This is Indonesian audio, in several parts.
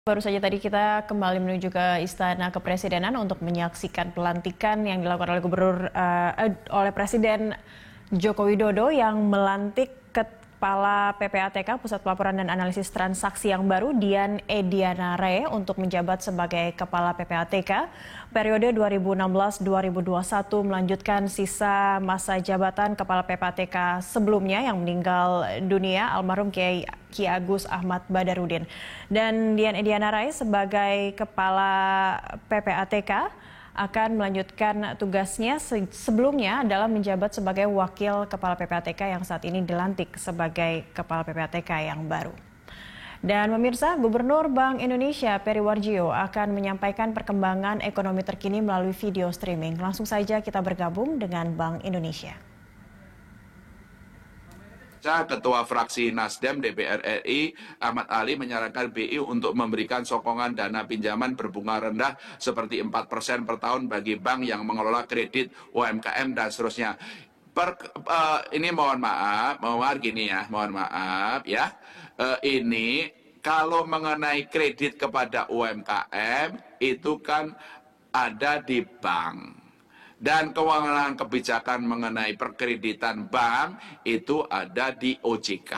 Baru saja tadi kita kembali menuju ke Istana Kepresidenan untuk menyaksikan pelantikan yang dilakukan oleh Presiden Joko Widodo yang melantik Kepala PPATK Pusat Pelaporan dan Analisis Transaksi yang baru Dian Ediana Rae untuk menjabat sebagai Kepala PPATK periode 2016-2021 melanjutkan sisa masa jabatan Kepala PPATK sebelumnya yang meninggal dunia almarhum Ki Agus Ahmad Badarudin. Dan Dian Ediana Rae sebagai Kepala PPATK akan melanjutkan tugasnya sebelumnya adalah menjabat sebagai Wakil Kepala PPATK yang saat ini dilantik sebagai Kepala PPATK yang baru. Dan pemirsa, Gubernur Bank Indonesia Peri Warjio akan menyampaikan perkembangan ekonomi terkini melalui video streaming. Langsung saja kita bergabung dengan Bank Indonesia. Ketua Fraksi Nasdem DPR RI Ahmad Ali menyarankan BI untuk memberikan sokongan dana pinjaman berbunga rendah seperti 4% per tahun bagi bank yang mengelola kredit UMKM dan seterusnya. Ini mohon maaf ya. Ini kalau mengenai kredit kepada UMKM itu kan ada di bank. Dan kewenangan kebijakan mengenai perkreditan bank itu ada di OJK.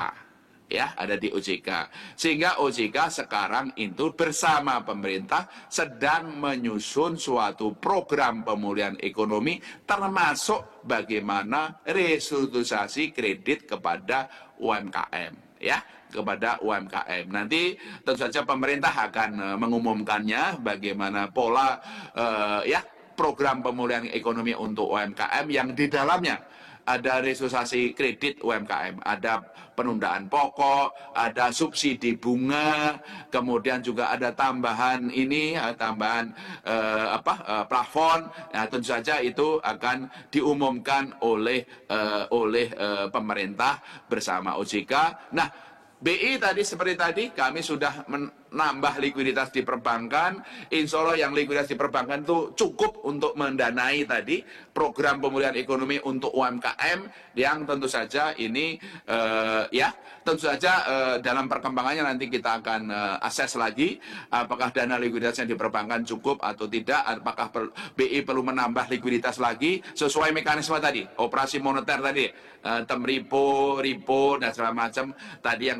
Ya, ada di OJK. Sehingga OJK sekarang itu bersama pemerintah sedang menyusun suatu program pemulihan ekonomi termasuk bagaimana restrukturisasi kredit kepada UMKM, ya, kepada UMKM. Nanti tentu saja pemerintah akan mengumumkannya bagaimana pola program pemulihan ekonomi untuk UMKM yang di dalamnya ada restrukturisasi kredit UMKM, ada penundaan pokok, ada subsidi bunga, kemudian juga ada tambahan plafon. Nah, tentu saja itu akan diumumkan oleh pemerintah bersama OJK. Nah, BI tadi seperti tadi kami sudah menambah likuiditas di perbankan. Insya Allah yang likuiditas di perbankan itu cukup untuk mendanai tadi program pemulihan ekonomi untuk UMKM yang tentu saja ini dalam perkembangannya nanti kita akan akses lagi apakah dana likuiditas yang di perbankan cukup atau tidak, apakah BI perlu menambah likuiditas lagi sesuai mekanisme tadi, operasi moneter tadi, repo dan segala macam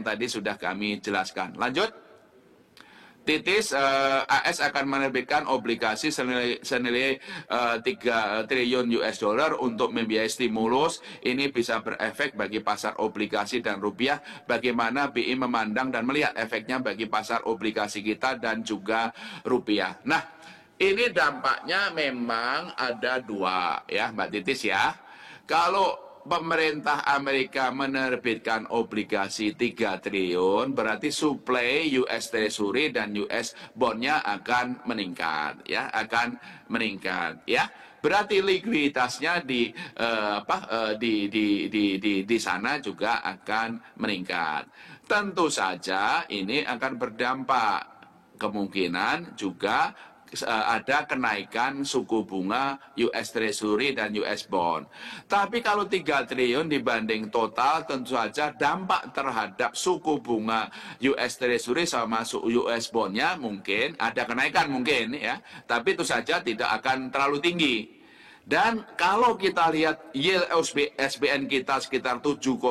tadi sudah kami jelaskan. Lanjut. Titis, AS akan menerbitkan obligasi senilai 3 triliun US dollar untuk membiayai stimulus. Ini bisa berefek bagi pasar obligasi dan rupiah. Bagaimana BI memandang dan melihat efeknya bagi pasar obligasi kita dan juga rupiah. Nah, ini dampaknya memang ada dua ya Mbak Titis ya. Kalau pemerintah Amerika menerbitkan obligasi 3 triliun, berarti suplai US Treasury dan US bond-nya akan meningkat, ya, Berarti likuiditasnya di sana juga akan meningkat. Tentu saja ini akan berdampak, kemungkinan juga ada kenaikan suku bunga US Treasury dan US Bond. Tapi kalau 3 triliun dibanding total, tentu saja dampak terhadap suku bunga US Treasury sama US Bond-nya mungkin ada kenaikan mungkin ya, tapi itu saja tidak akan terlalu tinggi. Dan kalau kita lihat yield SBN kita sekitar 7,9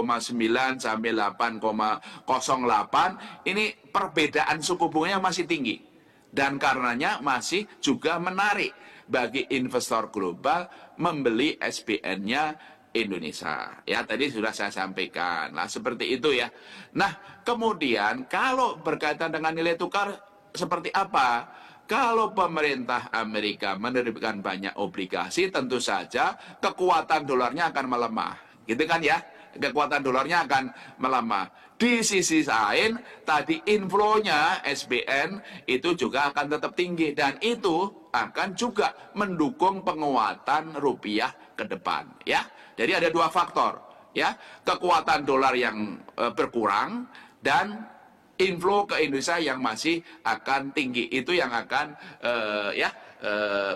sampai 8,08, ini perbedaan suku bunganya masih tinggi. Dan karenanya masih juga menarik bagi investor global membeli SBN-nya Indonesia. Ya, tadi sudah saya sampaikan. Nah, seperti itu ya. Nah, kemudian kalau berkaitan dengan nilai tukar seperti apa? Kalau pemerintah Amerika menerbitkan banyak obligasi, tentu saja kekuatan dolarnya akan melemah. Gitu kan ya? Kekuatan dolarnya akan melemah. Di sisi lain, tadi inflow-nya SBN itu juga akan tetap tinggi. Dan itu akan juga mendukung penguatan rupiah ke depan. Ya, jadi ada dua faktor. Ya, kekuatan dolar yang berkurang dan inflow ke Indonesia yang masih akan tinggi. Itu yang akan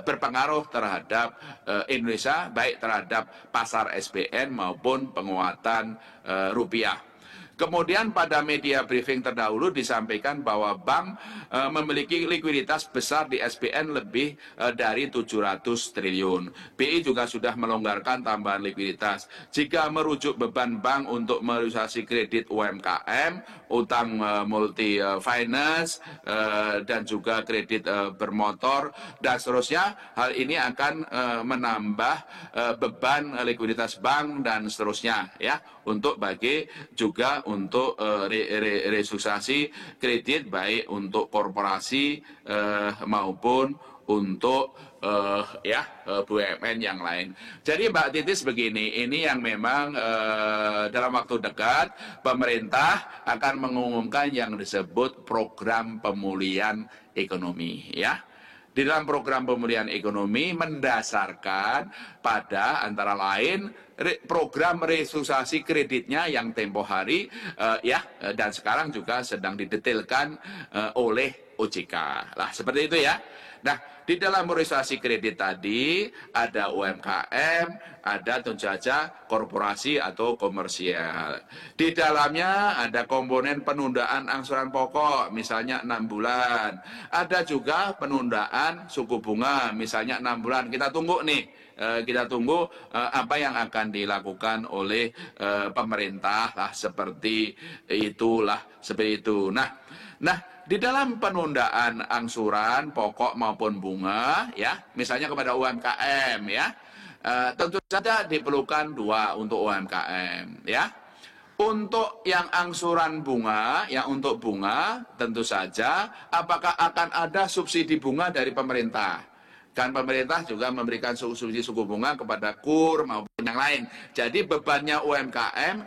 berpengaruh terhadap Indonesia, baik terhadap pasar SBN maupun penguatan rupiah. Kemudian pada media briefing terdahulu disampaikan bahwa bank memiliki likuiditas besar di SBN lebih dari 700 triliun. BI juga sudah melonggarkan tambahan likuiditas. Jika merujuk beban bank untuk merealisasi kredit UMKM, utang multi finance dan juga kredit bermotor dan seterusnya, hal ini akan menambah beban likuiditas bank dan seterusnya ya, untuk bagi juga untuk restrukturisasi kredit baik untuk korporasi maupun untuk BUMN yang lain. Jadi Mbak Titis begini, ini yang memang dalam waktu dekat pemerintah akan mengumumkan yang disebut program pemulihan ekonomi ya. Di dalam program pemulihan ekonomi mendasarkan pada antara lain program restrukturisasi kreditnya yang tempo hari dan sekarang juga sedang didetailkan oleh OJK. Lah seperti itu ya. Nah, di dalam restrukturisasi kredit tadi ada UMKM, ada tentu saja korporasi atau komersial. Di dalamnya ada komponen penundaan angsuran pokok, misalnya 6 bulan. Ada juga penundaan suku bunga, misalnya 6 bulan. Kita tunggu nih, kita tunggu apa yang akan dilakukan oleh pemerintah lah, seperti itulah, seperti itu. Nah, di dalam penundaan angsuran pokok maupun bunga, ya, misalnya kepada UMKM, ya, tentu saja diperlukan dua untuk UMKM, ya. Untuk yang angsuran bunga, yang untuk bunga, tentu saja apakah akan ada subsidi bunga dari pemerintah? Kan pemerintah juga memberikan subsidi suku bunga kepada KUR maupun yang lain. Jadi bebannya UMKM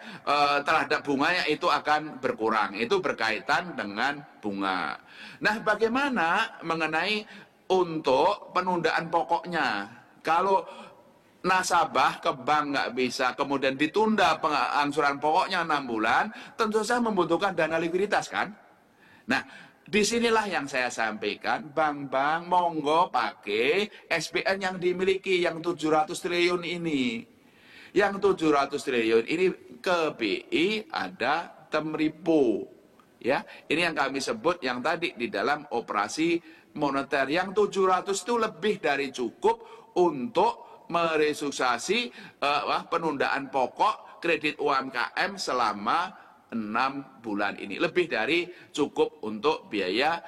terhadap bunganya itu akan berkurang. Itu berkaitan dengan bunga. Nah, bagaimana mengenai untuk penundaan pokoknya? Kalau nasabah ke bank nggak bisa, kemudian ditunda angsuran pokoknya 6 bulan, tentu saja membutuhkan dana likuiditas kan? Nah, disinilah yang saya sampaikan, bank-bank monggo pakai SBN yang dimiliki, yang 700 triliun ini. Yang 700 triliun ini ke BI ada temripo. Ya, ini yang kami sebut yang tadi di dalam operasi moneter. Yang 700 itu lebih dari cukup untuk merestrukturisasi penundaan pokok kredit UMKM selama 6 bulan ini, lebih dari cukup untuk biaya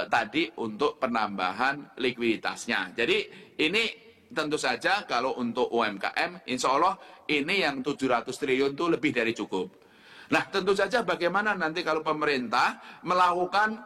tadi untuk penambahan likuiditasnya. Jadi ini tentu saja kalau untuk UMKM, insya Allah ini yang 700 triliun itu lebih dari cukup. Nah, tentu saja bagaimana nanti kalau pemerintah melakukan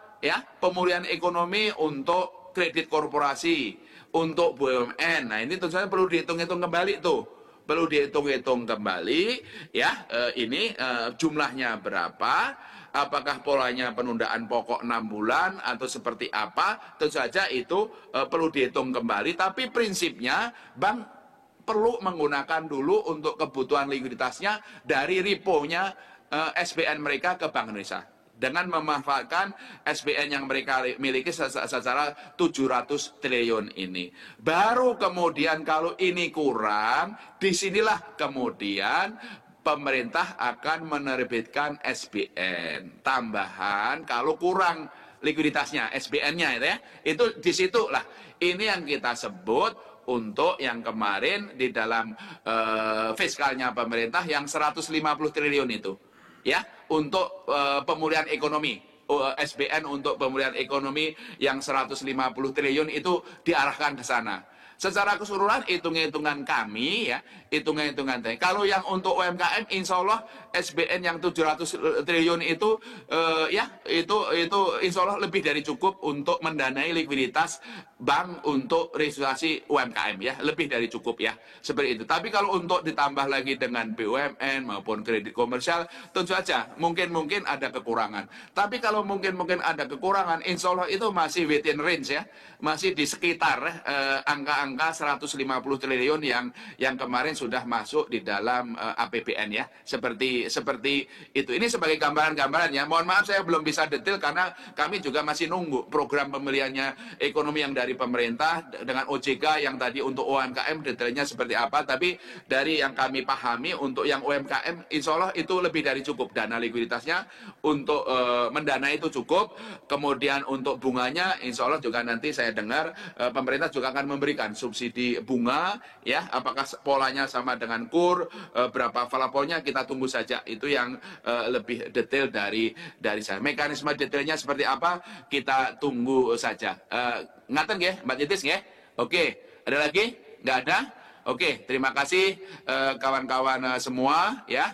pemulihan ekonomi untuk kredit korporasi, untuk BUMN. Nah, ini tentu saja perlu dihitung-hitung kembali tuh. Perlu dihitung-hitung kembali ya, ini jumlahnya berapa, apakah polanya penundaan pokok 6 bulan atau seperti apa, tentu saja itu perlu dihitung kembali. Tapi prinsipnya bank perlu menggunakan dulu untuk kebutuhan likuiditasnya dari repo-nya SBN mereka ke Bank Indonesia, dengan memanfaatkan SBN yang mereka miliki secara 700 triliun ini. Baru kemudian kalau ini kurang, disinilah kemudian pemerintah akan menerbitkan SBN tambahan kalau kurang likuiditasnya, SBN-nya itu ya. Itu disitulah, ini yang kita sebut untuk yang kemarin di dalam fiskalnya pemerintah yang 150 triliun itu. Ya, untuk pemulihan ekonomi, SBN untuk pemulihan ekonomi yang 150 triliun itu diarahkan ke sana. Secara keseluruhan hitung-hitungan kami ya, hitung-hitungan tadi. Kalau yang untuk UMKM, insya Allah SBN yang 700 triliun itu itu insya Allah lebih dari cukup untuk mendanai likuiditas bank untuk restrukturisasi UMKM ya, lebih dari cukup ya, seperti itu. Tapi kalau untuk ditambah lagi dengan BUMN maupun kredit komersial, tentu saja mungkin ada kekurangan. Tapi kalau mungkin ada kekurangan, insya Allah itu masih within range ya, masih di sekitar angka-angka 150 triliun yang kemarin sudah masuk di dalam APBN ya, seperti seperti itu. Ini sebagai gambaran-gambaran ya. Mohon maaf saya belum bisa detail karena kami juga masih nunggu program pemilihannya ekonomi yang dari pemerintah dengan OJK yang tadi untuk UMKM detailnya seperti apa. Tapi dari yang kami pahami untuk yang UMKM insya Allah itu lebih dari cukup dana likuiditasnya untuk mendanai itu cukup. Kemudian untuk bunganya insya Allah juga nanti saya dengar pemerintah juga akan memberikan subsidi bunga ya. Apakah polanya sama dengan KUR, berapa falapolnya kita tunggu saja. Itu yang lebih detail dari saya. Mekanisme detailnya seperti apa kita tunggu saja. Ngaten nggih Mbak Titis nggih? Oke, ada lagi? Nggak ada? Oke, terima kasih kawan-kawan semua ya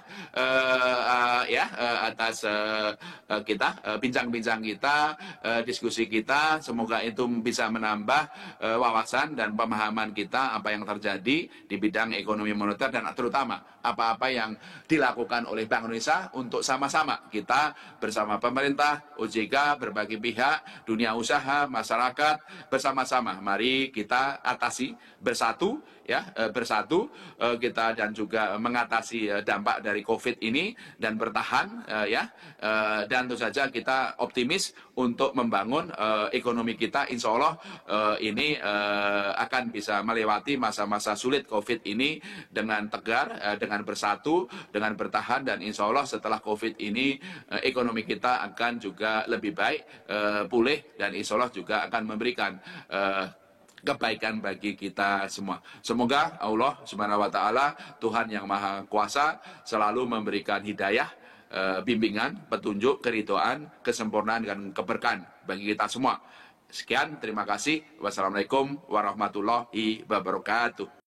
atas kita bincang-bincang kita, diskusi kita. Semoga itu bisa menambah wawasan dan pemahaman kita apa yang terjadi di bidang ekonomi moneter dan terutama apa-apa yang dilakukan oleh Bank Indonesia untuk sama-sama kita bersama pemerintah, OJK, berbagai pihak, dunia usaha, masyarakat bersama-sama. Mari kita atasi bersatu ya, bersatu kita dan juga mengatasi dampak dari COVID ini dan bertahan dan tentu saja kita optimis untuk membangun ekonomi kita. Insya Allah ini akan bisa melewati masa-masa sulit COVID ini dengan tegar, dengan bersatu, dengan bertahan, dan insya Allah setelah COVID ini ekonomi kita akan juga lebih baik, pulih, dan insya Allah juga akan memberikan kebaikan bagi kita semua. Semoga Allah Subhanahu wa taala, Tuhan yang Maha Kuasa, selalu memberikan hidayah, bimbingan, petunjuk, keridhaan, kesempurnaan dan keberkahan bagi kita semua. Sekian, terima kasih. Wassalamualaikum warahmatullahi wabarakatuh.